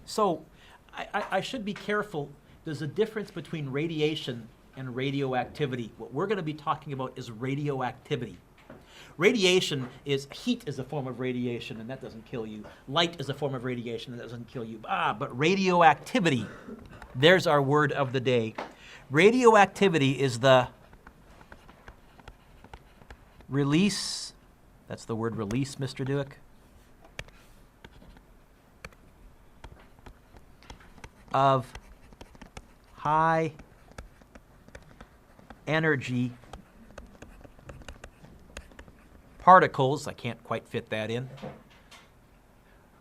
So I should be careful. There's a difference between radiation and radioactivity. What we're going to be talking about is radioactivity. Radiation is, heat is a form of radiation, and that doesn't kill you. Light is a form of radiation, and that doesn't kill you. But radioactivity, there's our word of the day. Radioactivity is the release, that's the word release, Mr. Dueck, of high energy particles. I can't quite fit that in.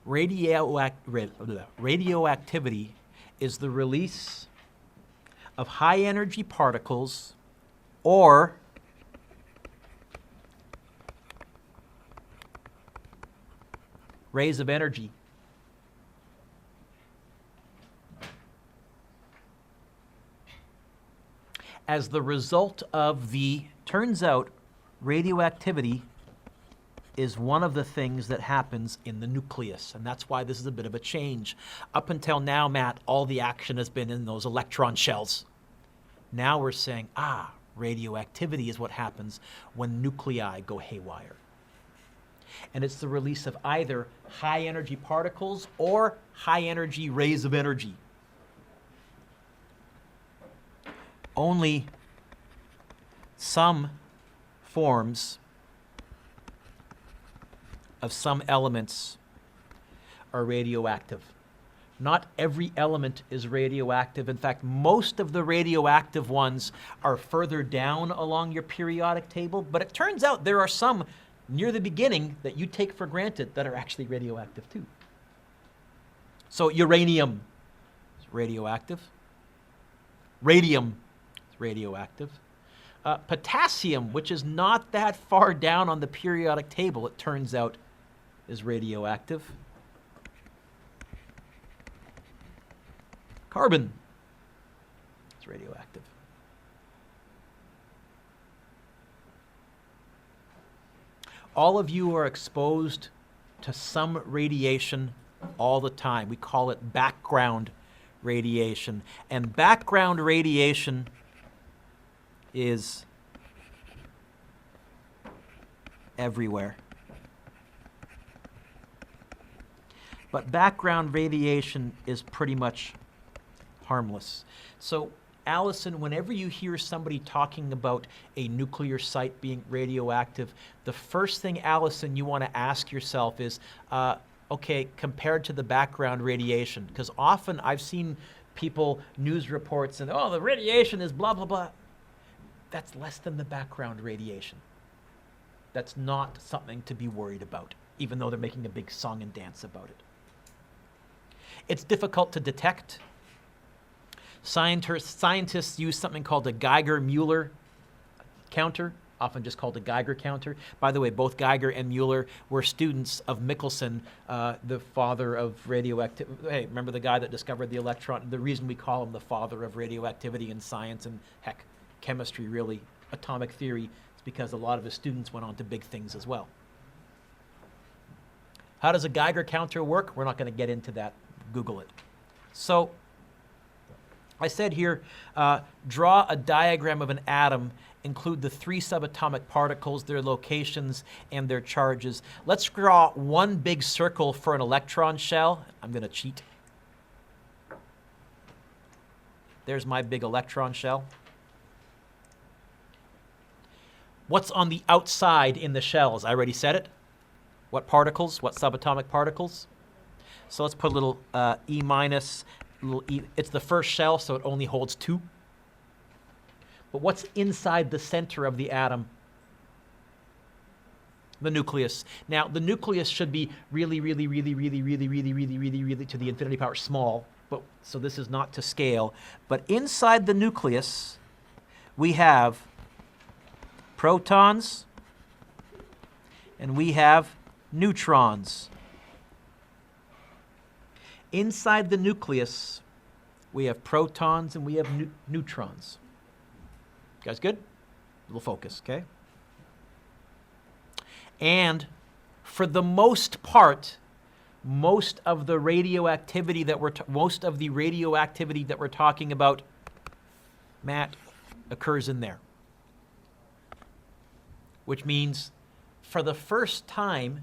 Radioactivity is the release of high energy particles or rays of energy as the result of the, turns out, radioactivity is one of the things that happens in the nucleus, and that's why this is a bit of a change. Up until now, Matt, all the action has been in those electron shells. Now we're saying, radioactivity is what happens when nuclei go haywire. And it's the release of either high energy particles or high energy rays of energy. Only some forms of some elements are radioactive. Not every element is radioactive. In fact, most of the radioactive ones are further down along your periodic table, but it turns out there are some near the beginning that you take for granted that are actually radioactive too. So uranium is radioactive. Radium is radioactive. Potassium, which is not that far down on the periodic table, it turns out, is radioactive. Carbon is radioactive. All of you are exposed to some radiation all the time. We call it background radiation. And background radiation is everywhere. But background radiation is pretty much harmless. So, Allison, whenever you hear somebody talking about a nuclear site being radioactive, the first thing, Allison, you want to ask yourself is, okay, compared to the background radiation, because often I've seen people, news reports, and, the radiation is blah, blah, blah. That's less than the background radiation. That's not something to be worried about, even though they're making a big song and dance about it. It's difficult to detect. Scientists use something called a Geiger-Muller counter, often just called a Geiger counter. By the way, both Geiger and Muller were students of Michelson, the father of radioactivity. Hey, remember the guy that discovered the electron? The reason we call him the father of radioactivity in science and, heck, chemistry, really, atomic theory, is because a lot of his students went on to big things as well. How does a Geiger counter work? We're not going to get into that. Google it. So, I said here, draw a diagram of an atom, include the 3 subatomic particles, their locations, and their charges. Let's draw one big circle for an electron shell. I'm going to cheat. There's my big electron shell. What's on the outside in the shells? I already said it. What particles? What subatomic particles? So let's put a little E minus. It's the first shell, so it only holds 2. But what's inside the center of the atom? The nucleus. Now, the nucleus should be really to the infinity power small, but so this is not to scale. But inside the nucleus, we have protons and we have neutrons. Inside the nucleus, we have protons and we have neutrons. You guys good? A little focus, okay? And for the most part, most of the radioactivity that we're talking about, Matt, occurs in there. Which means for the first time,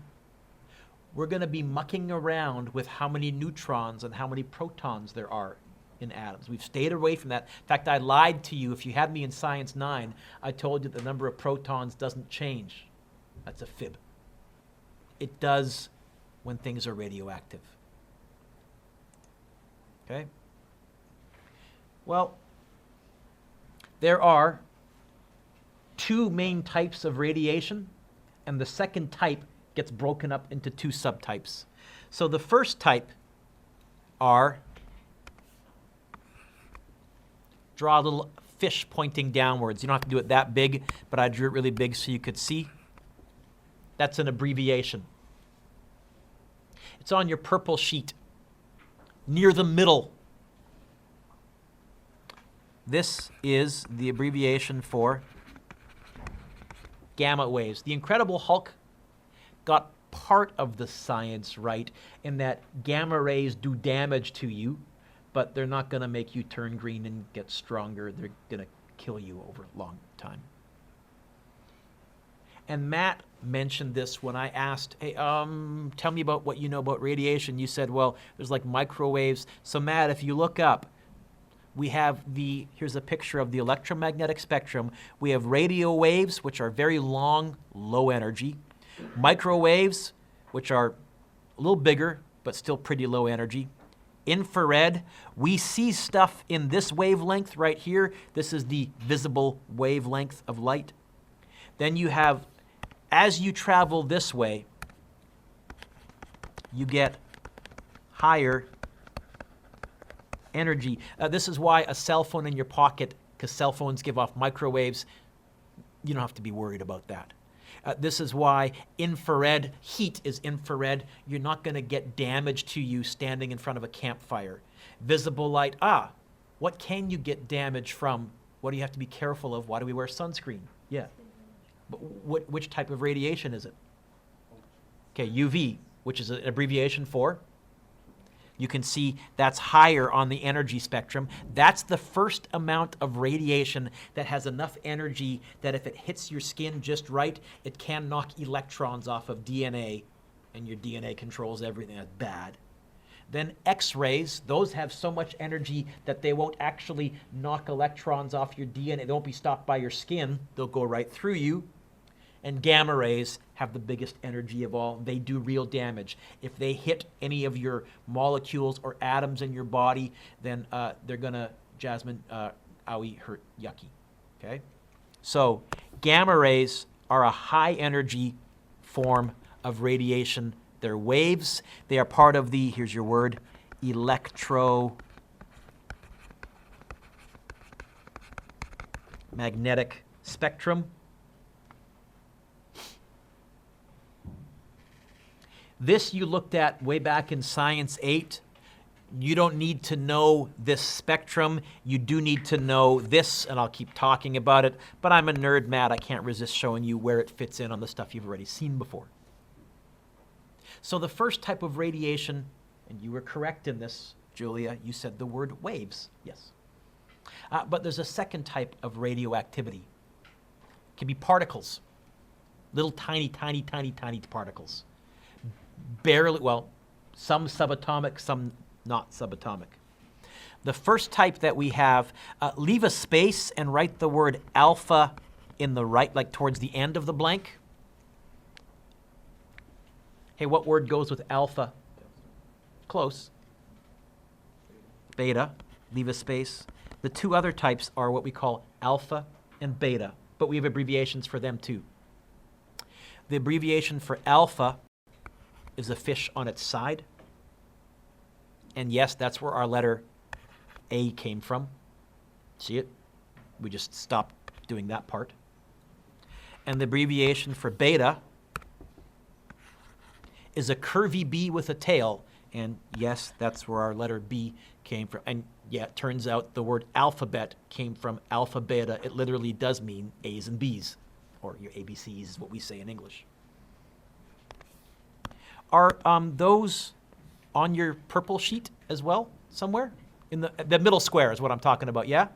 we're going to be mucking around with how many neutrons and how many protons there are in atoms. We've stayed away from that. In fact, I lied to you. If you had me in Science 9, I told you the number of protons doesn't change. That's a fib. It does when things are radioactive. Okay? Well, there are two main types of radiation, and the second type gets broken up into two subtypes. So the first type are, draw a little fish pointing downwards. You don't have to do it that big, but I drew it really big so you could see. That's an abbreviation. It's on your purple sheet, near the middle. This is the abbreviation for gamma waves. The Incredible Hulk got part of the science right in that gamma rays do damage to you, but they're not going to make you turn green and get stronger. They're going to kill you over a long time. And Matt mentioned this when I asked, hey, tell me about what you know about radiation. You said, well, there's like microwaves. So Matt, if you look up, we have here's a picture of the electromagnetic spectrum. We have radio waves, which are very long, low energy. Microwaves, which are a little bigger, but still pretty low energy. Infrared, we see stuff in this wavelength right here. This is the visible wavelength of light. Then you have, as you travel this way, you get higher energy. This is why a cell phone in your pocket, because cell phones give off microwaves, you don't have to be worried about that. This is why infrared, heat is infrared. You're not going to get damage to you standing in front of a campfire. Visible light, what can you get damage from? What do you have to be careful of? Why do we wear sunscreen? Yeah. But which type of radiation is it? Okay, UV, which is an abbreviation for? You can see that's higher on the energy spectrum. That's the first amount of radiation that has enough energy that if it hits your skin just right, it can knock electrons off of DNA, and your DNA controls everything. That's bad. Then X-rays, those have so much energy that they won't actually knock electrons off your DNA. They won't be stopped by your skin. They'll go right through you. And gamma rays have the biggest energy of all. They do real damage. If they hit any of your molecules or atoms in your body, then they're going to, Jasmine, owie, hurt, yucky. Okay? So gamma rays are a high energy form of radiation. They're waves. They are part of the, here's your word, electromagnetic spectrum. This you looked at way back in Science 8. You don't need to know this spectrum. You do need to know this, and I'll keep talking about it. But I'm a nerd, Matt. I can't resist showing you where it fits in on the stuff you've already seen before. So the first type of radiation, and you were correct in this, Julia, you said the word waves. Yes. But there's a second type of radioactivity. It can be particles. Little tiny, tiny, tiny, tiny particles. Barely, well, some subatomic, some not subatomic. The first type that we have, leave a space and write the word alpha in the right, like towards the end of the blank. Hey, what word goes with alpha? Close. Beta, leave a space. The two other types are what we call alpha and beta, but we have abbreviations for them too. The abbreviation for alpha is a fish on its side. And yes, that's where our letter A came from. See it? We just stopped doing that part. And the abbreviation for beta is a curvy B with a tail. And yes, that's where our letter B came from. And yeah, it turns out the word alphabet came from alpha beta. It literally does mean A's and B's, or your ABCs is what we say in English. Are those on your purple sheet as well, somewhere? In the middle square is what I'm talking about, yeah?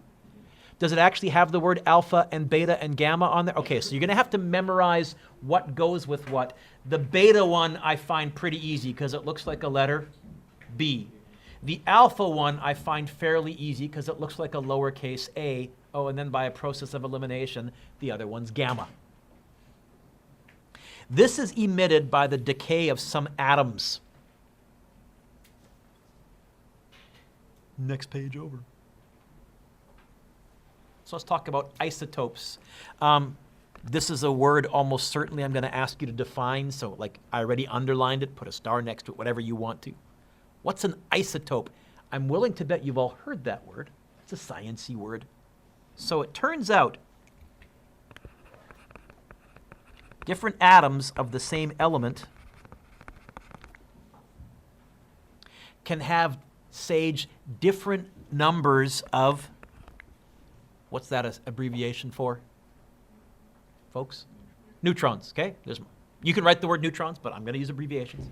Does it actually have the word alpha and beta and gamma on there? Okay, so you're going to have to memorize what goes with what. The beta one I find pretty easy because it looks like a letter B. The alpha one I find fairly easy because it looks like a lowercase a. Oh, and then by a process of elimination, the other one's gamma. This is emitted by the decay of some atoms. Next page over. So let's talk about isotopes. This is a word almost certainly I'm going to ask you to define. So like I already underlined it, put a star next to it, whatever you want to. What's an isotope? I'm willing to bet you've all heard that word. It's a science-y word. So it turns out different atoms of the same element can have, Sage, different numbers of, what's that abbreviation for, folks? Neutrons, okay? You can write the word neutrons, but I'm going to use abbreviations.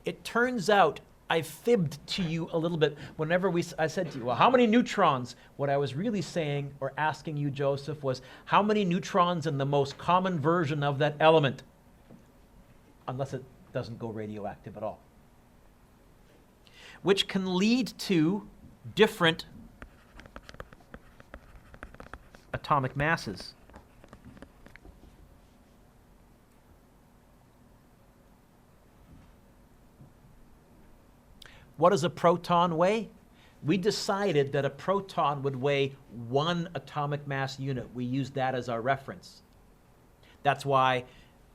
It turns out I fibbed to you a little bit whenever I said to you, well, how many neutrons? What I was really saying or asking you, Joseph, was how many neutrons in the most common version of that element, unless it doesn't go radioactive at all, which can lead to different atomic masses. What does a proton weigh? We decided that a proton would weigh 1 atomic mass unit. We used that as our reference. That's why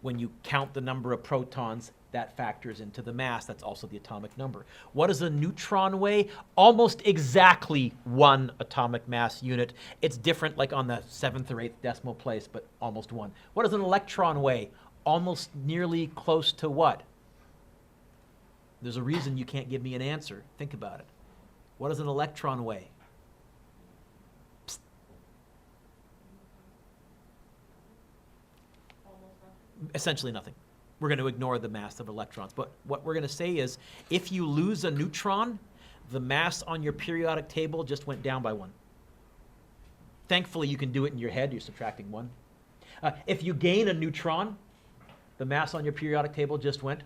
when you count the number of protons, that factors into the mass. That's also the atomic number. What does a neutron weigh? Almost exactly 1 atomic mass unit. It's different like on the 7th or 8th decimal place, but almost 1. What does an electron weigh? Almost nearly close to what? There's a reason you can't give me an answer. Think about it. What does an electron weigh? Psst. Essentially nothing. We're going to ignore the mass of electrons. But what we're going to say is, if you lose a neutron, the mass on your periodic table just went down by 1. Thankfully, you can do it in your head. You're subtracting 1. If you gain a neutron, the mass on your periodic table just went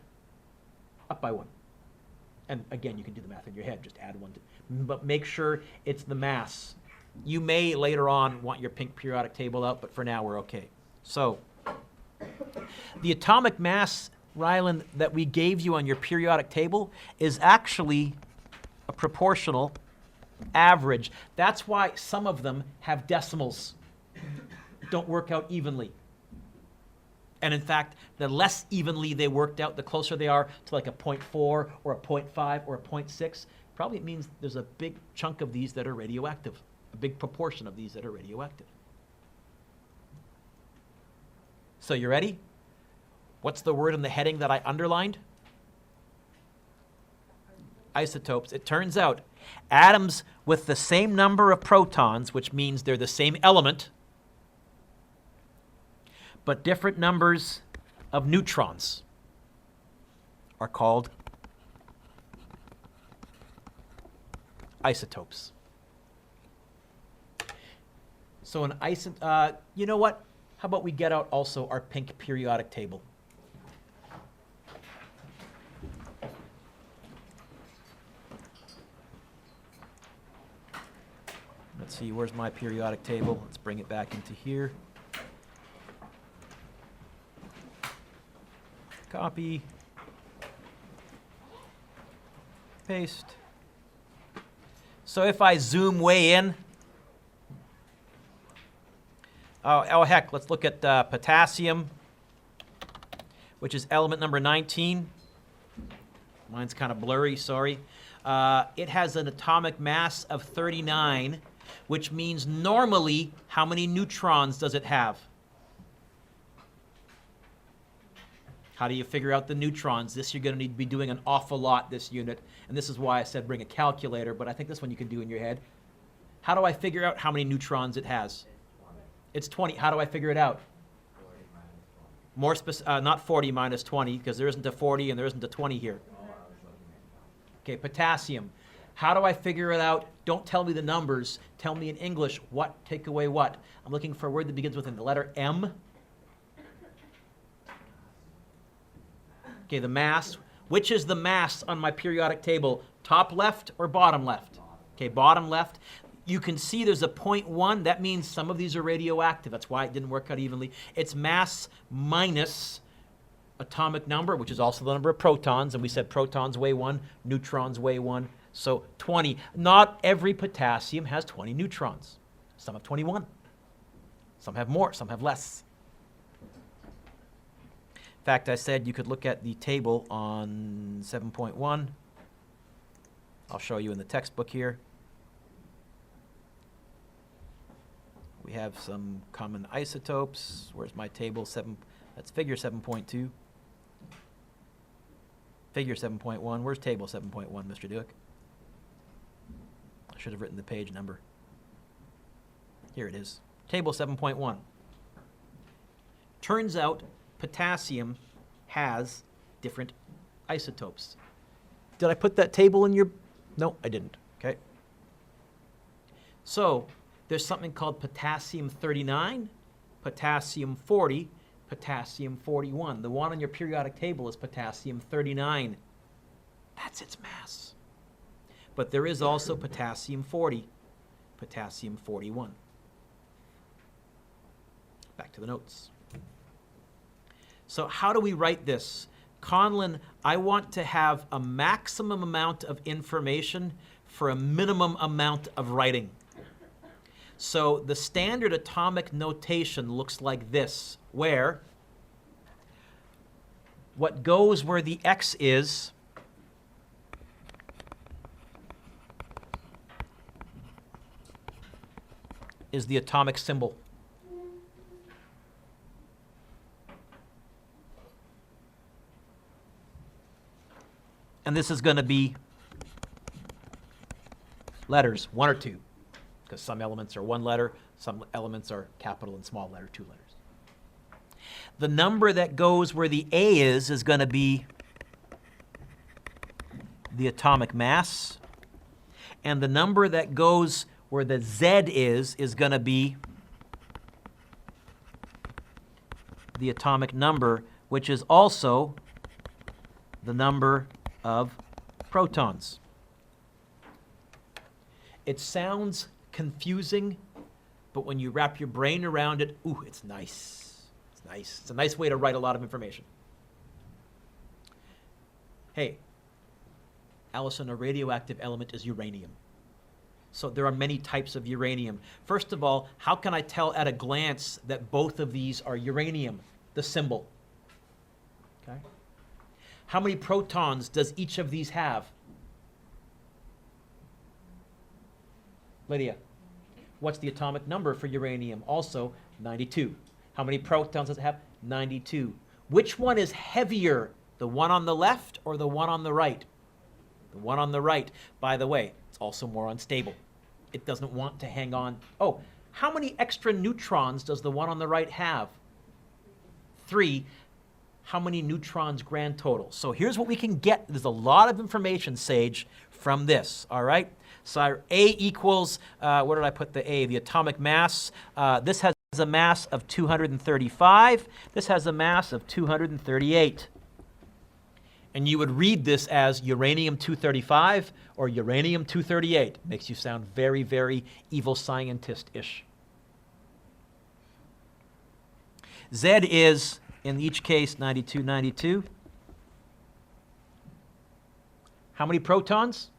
up by 1. And again, you can do the math in your head, just add 1 to, but make sure it's the mass. You may later on want your pink periodic table out, but for now we're okay. So the atomic mass, Ryland, that we gave you on your periodic table is actually a proportional average. That's why some of them have decimals, don't work out evenly. And in fact, the less evenly they worked out, the closer they are to like a 0.4 or a 0.5 or a 0.6, probably it means there's a big chunk of these that are radioactive, a big proportion of these that are radioactive. So you ready? What's the word in the heading that I underlined? Isotopes. It turns out atoms with the same number of protons, which means they're the same element, but different numbers of neutrons, are called isotopes. So an you know what? How about we get out also our pink periodic table? Let's see, where's my periodic table? Let's bring it back into here. Copy, paste. So if I zoom way in, oh heck, let's look at potassium, which is element number 19. Mine's kind of blurry, sorry. It has an atomic mass of 39, which means normally, how many neutrons does it have? How do you figure out the neutrons? This you're going to need to be doing an awful lot, this unit. And this is why I said bring a calculator, but I think this one you can do in your head. How do I figure out how many neutrons it has? It's 20. How do I figure it out? 40 minus 20. Not 40 minus 20, because there isn't a 40 and there isn't a 20 here. Okay, potassium. How do I figure it out? Don't tell me the numbers. Tell me in English what, take away what. I'm looking for a word that begins with the letter M. Okay, the mass. Which is the mass on my periodic table? Top left or bottom left? Okay, bottom left. You can see there's a 0.1. That means some of these are radioactive. That's why it didn't work out evenly. It's mass minus atomic number, which is also the number of protons. And we said protons weigh 1, neutrons weigh 1. So 20. Not every potassium has 20 neutrons. Some have 21. Some have more, some have less. In fact, I said you could look at the table on 7.1. I'll show you in the textbook here. We have some common isotopes. Where's my table? That's figure 7.2. Figure 7.1. Where's table 7.1, Mr. Dueck? I should have written the page number. Here it is. Table 7.1. Turns out potassium has different isotopes. Did I put that table in your... No, I didn't. Okay. So there's something called potassium 39, potassium 40, potassium 41. The one on your periodic table is potassium 39. That's its mass. But there is also potassium 40, potassium 41. Back to the notes. So how do we write this? Conlon, I want to have a maximum amount of information for a minimum amount of writing. So the standard atomic notation looks like this, where what goes where the X is the atomic symbol. And this is going to be letters, 1 or 2, because some elements are 1 letter, some elements are capital and small letter, 2 letters. The number that goes where the A is going to be the atomic mass, and the number that goes where the Z is going to be the atomic number, which is also the number of protons. It sounds confusing, but when you wrap your brain around it, ooh, it's nice. It's nice. It's a nice way to write a lot of information. Hey, Allison, a radioactive element is uranium. So there are many types of uranium. First of all, how can I tell at a glance that both of these are uranium? The symbol. Okay. How many protons does each of these have? Lydia, what's the atomic number for uranium? Also 92. How many protons does it have? 92. Which one is heavier, the one on the left or the one on the right? The one on the right, by the way, it's also more unstable. It doesn't want to hang on. Oh, how many extra neutrons does the one on the right have? 3. How many neutrons grand total? So here's what we can get. There's a lot of information, Sage, from this, all right? So A equals, where did I put the A? The atomic mass. This has a mass of 235. This has a mass of 238. And you would read this as uranium-235 or uranium-238. Makes you sound very, very evil scientist-ish. Z is, in each case, 92, 92. How many protons?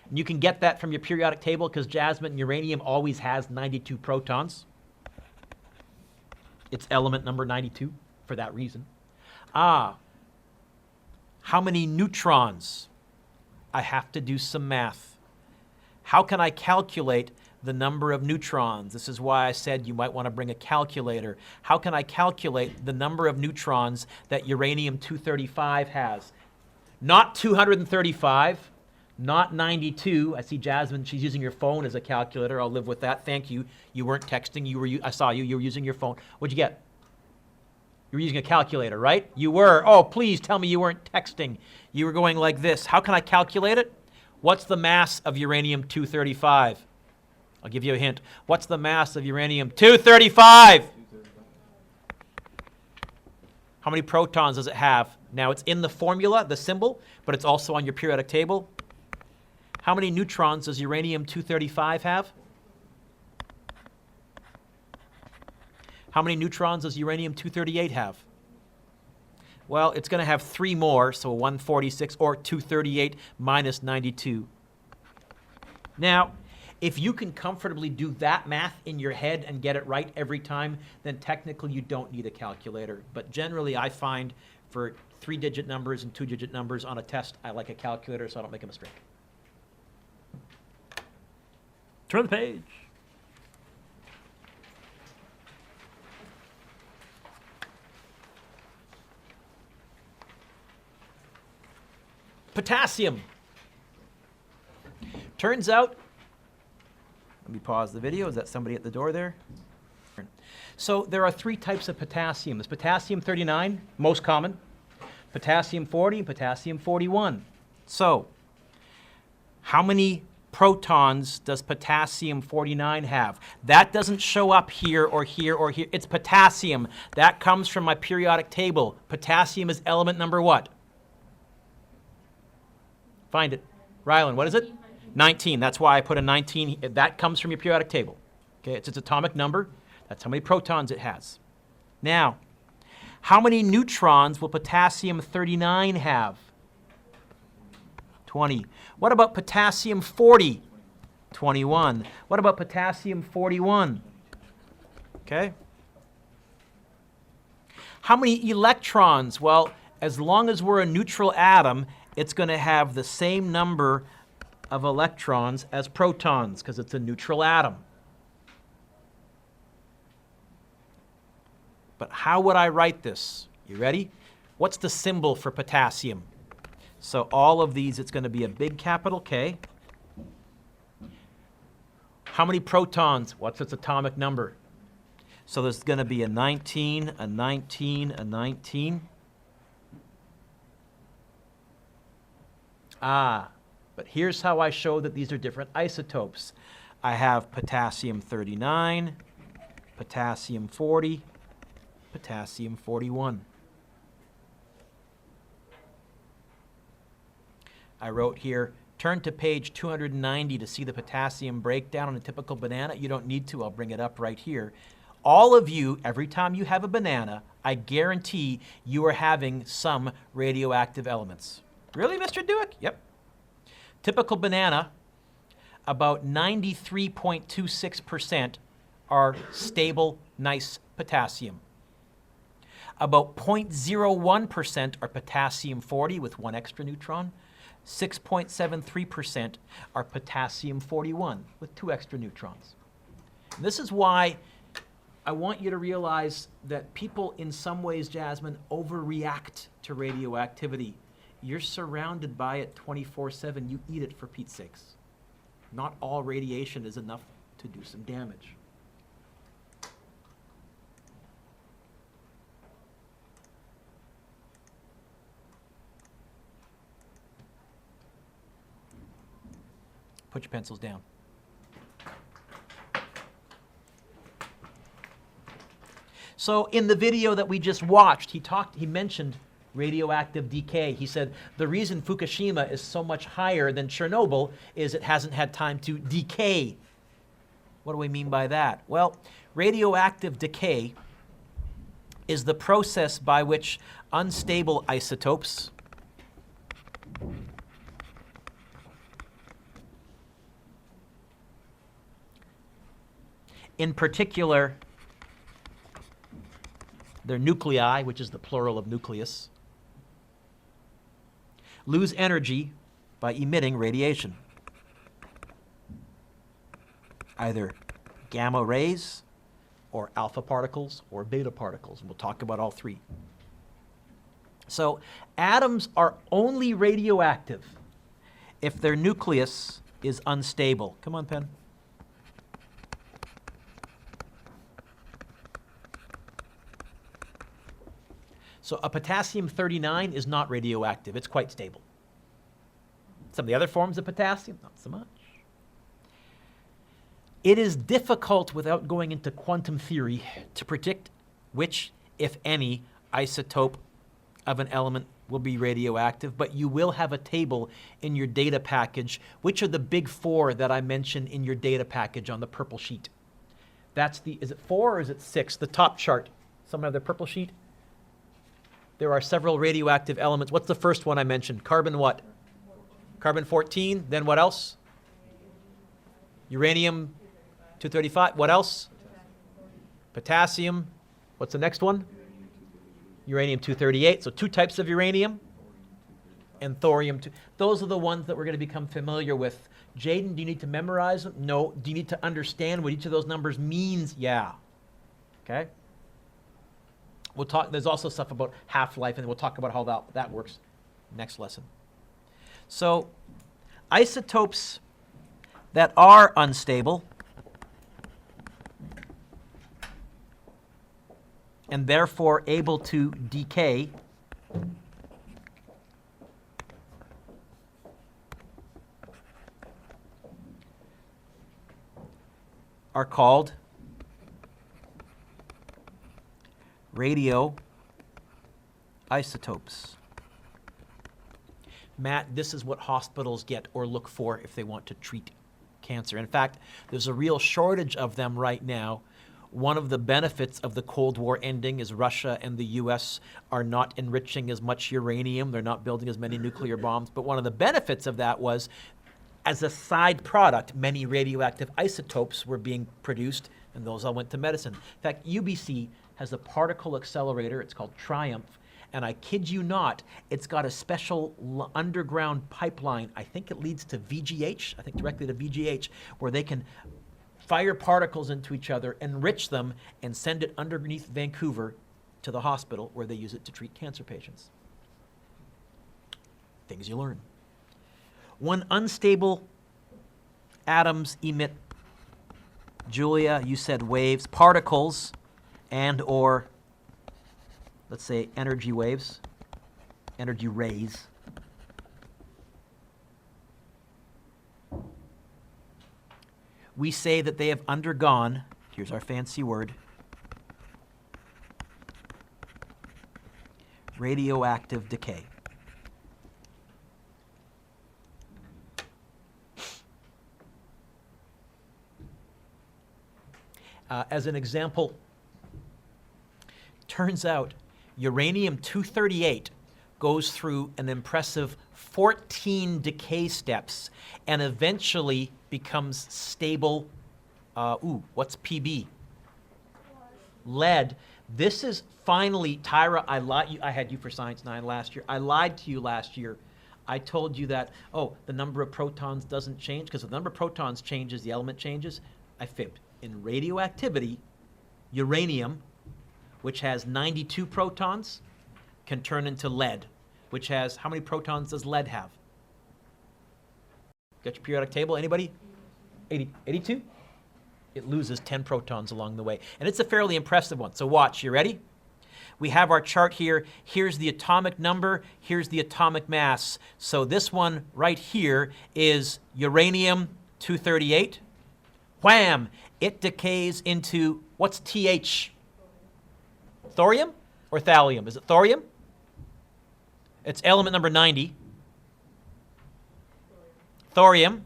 And you can get that from your periodic table because jasmine uranium always has 92 protons. It's element number 92 for that reason. How many neutrons? I have to do some math. How can I calculate the number of neutrons? This is why I said you might want to bring a calculator. How can I calculate the number of neutrons that uranium-235 has? Not 235, not 92. I see Jasmine, she's using your phone as a calculator. I'll live with that. Thank you. You weren't texting. I saw you. You were using your phone. What'd you get? You were using a calculator, right? You were. Oh, please tell me you weren't texting. You were going like this. How can I calculate it? What's the mass of uranium-235? I'll give you a hint. What's the mass of uranium-235? How many protons does it have? Now, it's in the formula, the symbol, but it's also on your periodic table. How many neutrons does uranium-235 have? How many neutrons does uranium-238 have? Well, it's going to have 3 more, so 146 or 238 minus 92. Now, if you can comfortably do that math in your head and get it right every time, then technically you don't need a calculator. But generally, I find for 3-digit numbers and 2-digit numbers on a test, I like a calculator so I don't make a mistake. Turn the page. Potassium. Turns out, let me pause the video. Is that somebody at the door there? So there are 3 types of potassium. There's potassium-39, most common, potassium-40, and potassium-41. So how many protons does potassium-49 have? That doesn't show up here or here or here. It's potassium. That comes from my periodic table. Potassium is element number what? Find it. Rylan, what is it? 19. That's why I put a 19. That comes from your periodic table. Okay, it's its atomic number. That's how many protons it has. Now, how many neutrons will potassium-39 have? 20. What about potassium-40? 21. What about potassium-41? Okay. How many electrons? Well, as long as we're a neutral atom, it's going to have the same number of electrons as protons because it's a neutral atom. But how would I write this? You ready? What's the symbol for potassium? So all of these, it's going to be a big capital K. How many protons? What's its atomic number? So there's going to be a 19, a 19, a 19. But here's how I show that these are different isotopes. I have potassium-39, potassium-40, potassium-41. I wrote here, turn to page 290 to see the potassium breakdown on a typical banana. You don't need to, I'll bring it up right here. All of you, every time you have a banana, I guarantee you are having some radioactive elements. Really, Mr. Dueck? Yep. Typical banana, about 93.26% are stable, nice potassium. About 0.01% are potassium-40 with 1 extra neutron. 6.73% are potassium-41 with 2 extra neutrons. And this is why I want you to realize that people in some ways, Jasmine, overreact to radioactivity. You're surrounded by it 24/7. You eat it for Pete's sakes. Not all radiation is enough to do some damage. Put your pencils down. So in the video that we just watched, he mentioned radioactive decay. He said the reason Fukushima is so much higher than Chernobyl is it hasn't had time to decay. What do we mean by that? Well, radioactive decay is the process by which unstable isotopes in particular their nuclei, which is the plural of nucleus, lose energy by emitting radiation, either gamma rays or alpha particles or beta particles. And we'll talk about all 3. So atoms are only radioactive if their nucleus is unstable. Come on, pen. So a potassium-39 is not radioactive. It's quite stable. Some of the other forms of potassium, not so much. It is difficult, without going into quantum theory, to predict which, if any, isotope of an element will be radioactive, but you will have a table in your data package. Which are the big four that I mentioned in your data package on the purple sheet? That's the, is it 4 or is it 6? The top chart. Someone have the purple sheet? There are several radioactive elements. What's the first one I mentioned? Carbon what? Carbon 14, then what else? Uranium 235, what else? Potassium, what's the next one? Uranium 238, so 2 types of uranium, and thorium 2. Those are the ones that we're going to become familiar with. Jaden, do you need to memorize them? No. Do you need to understand what each of those numbers means? Yeah. Okay? We'll talk, there's also stuff about half-life, and we'll talk about how that works next lesson. So, isotopes that are unstable and therefore able to decay are called radioisotopes. Matt, this is what hospitals get or look for if they want to treat cancer. In fact, there's a real shortage of them right now. One of the benefits of the Cold War ending is Russia and the US are not enriching as much uranium. They're not building as many nuclear bombs. But one of the benefits of that was, as a side product, many radioactive isotopes were being produced, and those all went to medicine. In fact, UBC has a particle accelerator. It's called Triumph. And I kid you not, it's got a special underground pipeline. I think it leads to VGH, I think directly to VGH, where they can fire particles into each other, enrich them, and send it underneath Vancouver to the hospital where they use it to treat cancer patients. Things you learn. When unstable atoms emit, Julia, you said waves, particles, and or, let's say, energy waves, energy rays. We say that they have undergone, here's our fancy word, radioactive decay. As an example, turns out uranium-238 goes through an impressive 14 decay steps and eventually becomes stable. What's PB? Lead. This is finally, Tyra, I had you for Science 9 last year. I lied to you last year. I told you that, the number of protons doesn't change, because if the number of protons changes, the element changes. I fibbed. In radioactivity, uranium, which has 92 protons, can turn into lead, which has, how many protons does lead have? Got your periodic table, anybody? 82? It loses 10 protons along the way. And it's a fairly impressive one. So watch, you ready? We have our chart here. Here's the atomic number, here's the atomic mass. So this one right here is uranium-238. Wham! It decays into, what's TH? Thorium or thallium? Is it thorium? It's element number 90. Thorium,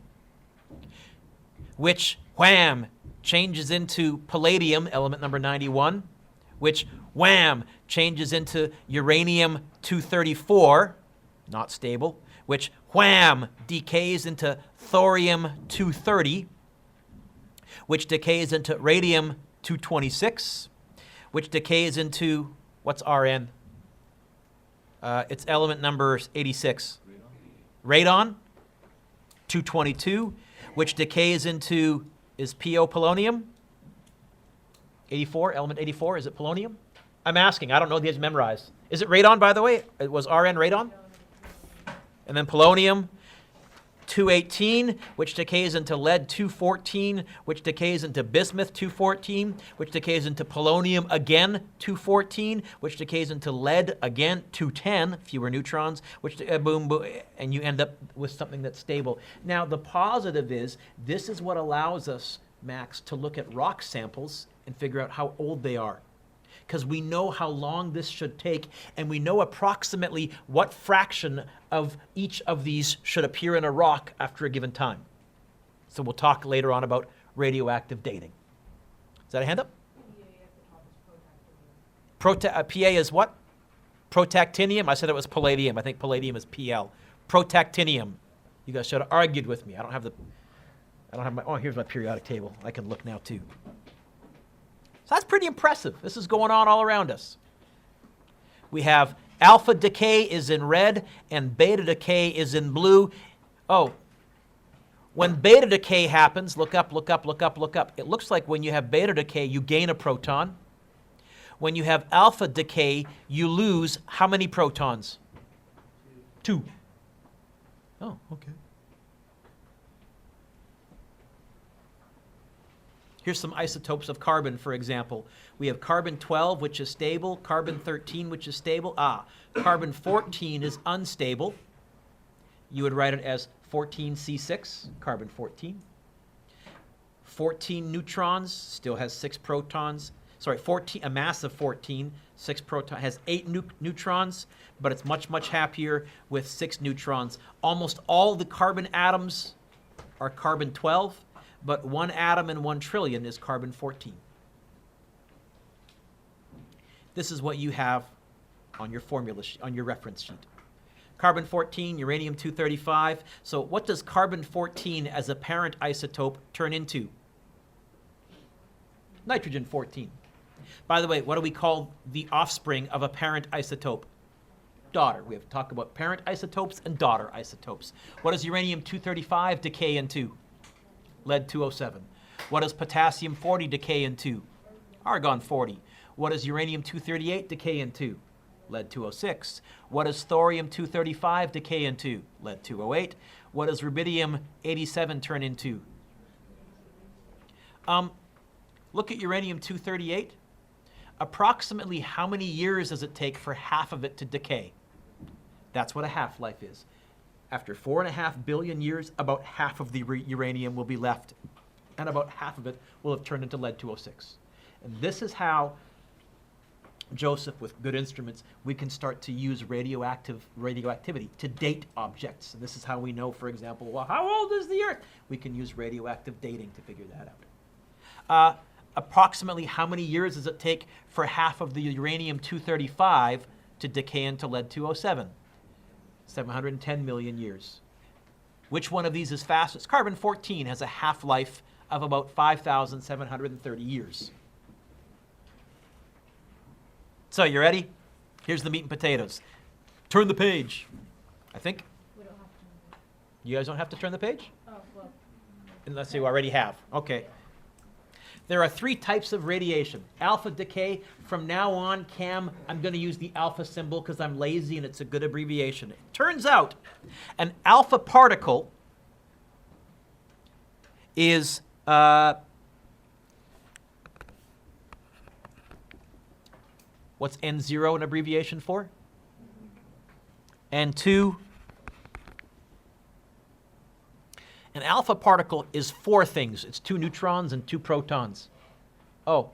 which, wham, changes into palladium, element number 91, which, wham, changes into uranium-234, not stable, which, wham, decays into thorium-230, which decays into radium-226, which decays into, what's Rn? It's element number 86. Radon, 222, which decays into, is PO polonium? 84, element 84, is it polonium? I'm asking, I don't know these memorized. Is it radon, by the way? It was Rn radon? And then polonium, 218, which decays into lead-214, which decays into bismuth-214, which decays into polonium again, 214, which decays into lead again, 210, fewer neutrons, which boom, boom, and you end up with something that's stable. Now, the positive is this is what allows us, Max, to look at rock samples and figure out how old they are, because we know how long this should take, and we know approximately what fraction of each of these should appear in a rock after a given time. So we'll talk later on about radioactive dating. Is that a hand up? PA is what? Protactinium? I said it was palladium. I think palladium is PL. Protactinium. You guys should have argued with me. I don't have my, oh, here's my periodic table. I can look now too. So that's pretty impressive. This is going on all around us. We have alpha decay is in red and beta decay is in blue. Oh, when beta decay happens, look up, look up, look up, look up. It looks like when you have beta decay, you gain a proton. When you have alpha decay, you lose how many protons? Two. Oh, okay. Here's some isotopes of carbon, for example. We have carbon-12, which is stable, carbon-13, which is stable. Carbon-14 is unstable. You would write it as 14C6, carbon-14. 14 neutrons, still has 6 protons. Sorry, 14, a mass of 14, 6 protons, has 8 neutrons, but it's much, much happier with 6 neutrons. Almost all the carbon atoms are carbon-12. But 1 atom in 1 trillion is carbon-14. This is what you have on your formula, on your reference sheet. Carbon-14, uranium-235. So what does carbon-14 as a parent isotope turn into? Nitrogen-14. By the way, what do we call the offspring of a parent isotope? Daughter. We have to talk about parent isotopes and daughter isotopes. What does uranium-235 decay into? Lead-207. What does potassium-40 decay into? Argon-40. What does uranium-238 decay into? Lead-206. What does thorium-235 decay into? Lead-208. What does rubidium-87 turn into? Look at uranium-238. Approximately how many years does it take for half of it to decay? That's what a half-life is. After 4.5 billion years, about half of the uranium will be left, and about half of it will have turned into lead-206. And this is how, Joseph, with good instruments, we can start to use radioactivity to date objects. And this is how we know, for example, well, how old is the Earth? We can use radioactive dating to figure that out. Approximately how many years does it take for half of the uranium-235 to decay into lead-207? 710 million years. Which one of these is fastest? Carbon-14 has a half-life of about 5,730 years. So, you ready? Here's the meat and potatoes. Turn the page. I think. We don't have to. You guys don't have to turn the page? Oh, well. Unless you already have. Okay. There are 3 types of radiation. Alpha decay. From now on, Cam, I'm going to use the alpha symbol because I'm lazy and it's a good abbreviation. It turns out an alpha particle is what's N0 an abbreviation for? N2. An alpha particle is 4 things. It's 2 neutrons and 2 protons. Oh,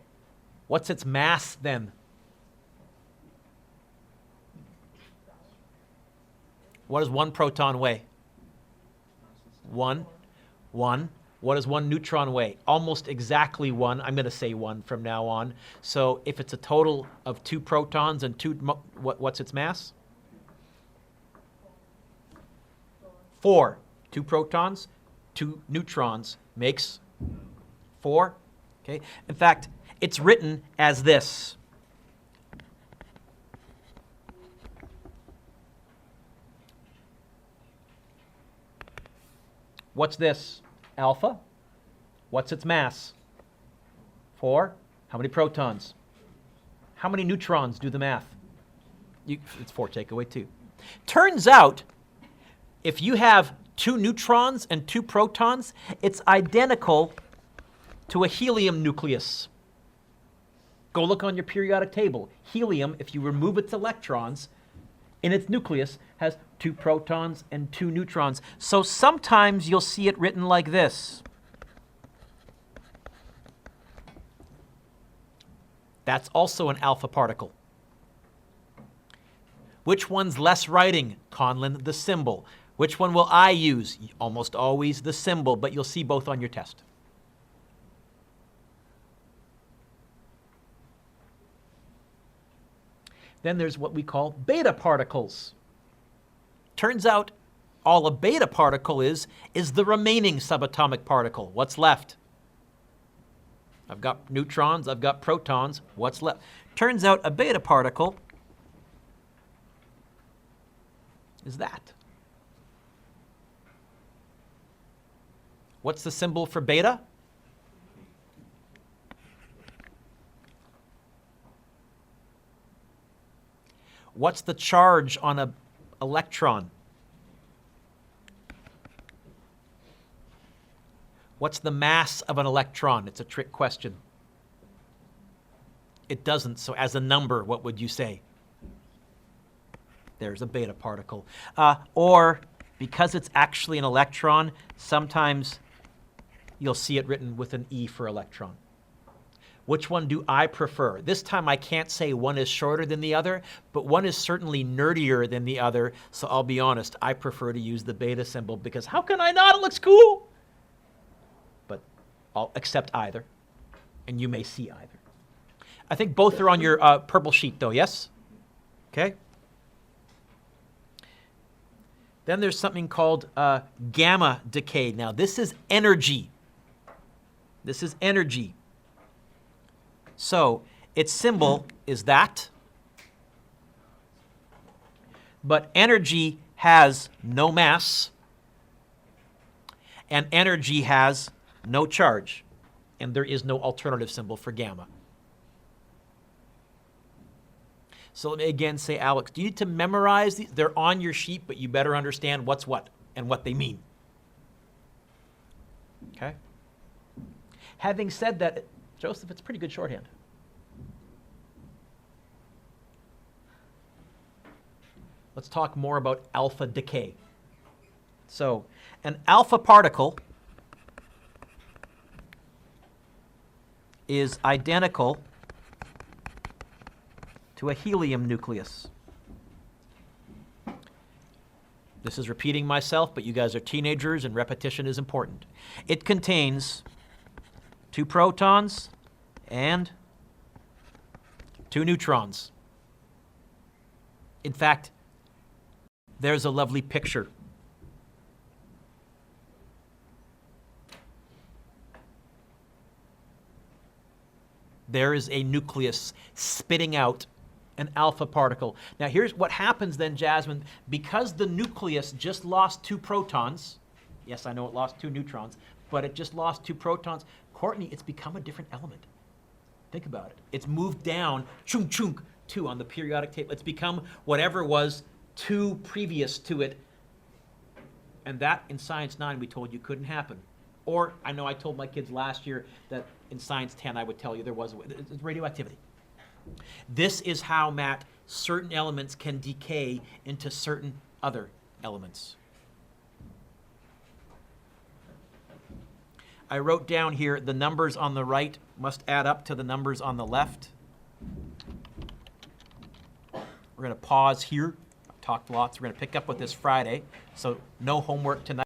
what's its mass then? What does 1 proton weigh? 1. 1. What does 1 neutron weigh? Almost exactly 1. I'm going to say 1 from now on. So if it's a total of 2 protons and 2, what's its mass? 4. 2 protons, 2 neutrons makes 4. Okay? In fact, it's written as this. What's this? Alpha. What's its mass? 4. How many protons? How many neutrons? Do the math. It's 4, take away 2. Turns out, if you have 2 neutrons and 2 protons, it's identical to a helium nucleus. Go look on your periodic table. Helium, if you remove its electrons, in its nucleus has 2 protons and 2 neutrons. So sometimes you'll see it written like this. That's also an alpha particle. Which one's less writing? Conlon, the symbol. Which one will I use? Almost always the symbol, but you'll see both on your test. Then there's what we call beta particles. Turns out all a beta particle is the remaining subatomic particle. What's left? I've got neutrons, I've got protons. What's left? Turns out a beta particle is that. What's the symbol for beta? What's the charge on an electron? What's the mass of an electron? It's a trick question. It doesn't, so as a number, what would you say? There's a beta particle. Or, because it's actually an electron, sometimes you'll see it written with an E for electron. Which one do I prefer? This time I can't say one is shorter than the other, but one is certainly nerdier than the other, so I'll be honest, I prefer to use the beta symbol because how can I not? It looks cool! But I'll accept either, and you may see either. I think both are on your purple sheet though, yes? Okay. Then there's something called gamma decay. Now this is energy. This is energy. So its symbol is that, but energy has no mass, and energy has no charge, and there is no alternative symbol for gamma. So let me again say, Alex, do you need to memorize these? They're on your sheet, but you better understand what's what and what they mean. Okay? Having said that, Joseph, it's pretty good shorthand. Let's talk more about alpha decay. So, an alpha particle is identical to a helium nucleus. This is repeating myself, but you guys are teenagers and repetition is important. It contains 2 protons and 2 neutrons. In fact, there's a lovely picture. There is a nucleus spitting out an alpha particle. Now here's what happens then, Jasmine. Because the nucleus just lost 2 protons, yes, I know it lost 2 neutrons, but it just lost 2 protons, Courtney, it's become a different element. Think about it. It's moved down, chunk, chunk, 2 on the periodic table. It's become whatever was 2 previous to it. And that, in Science 9, we told you couldn't happen. Or, I know I told my kids last year that in Science 10, I would tell you there was it's radioactivity. This is how, Matt, certain elements can decay into certain other elements. I wrote down here the numbers on the right must add up to the numbers on the left. We're going to pause here. I've talked lots. We're going to pick up with this Friday, so no homework tonight.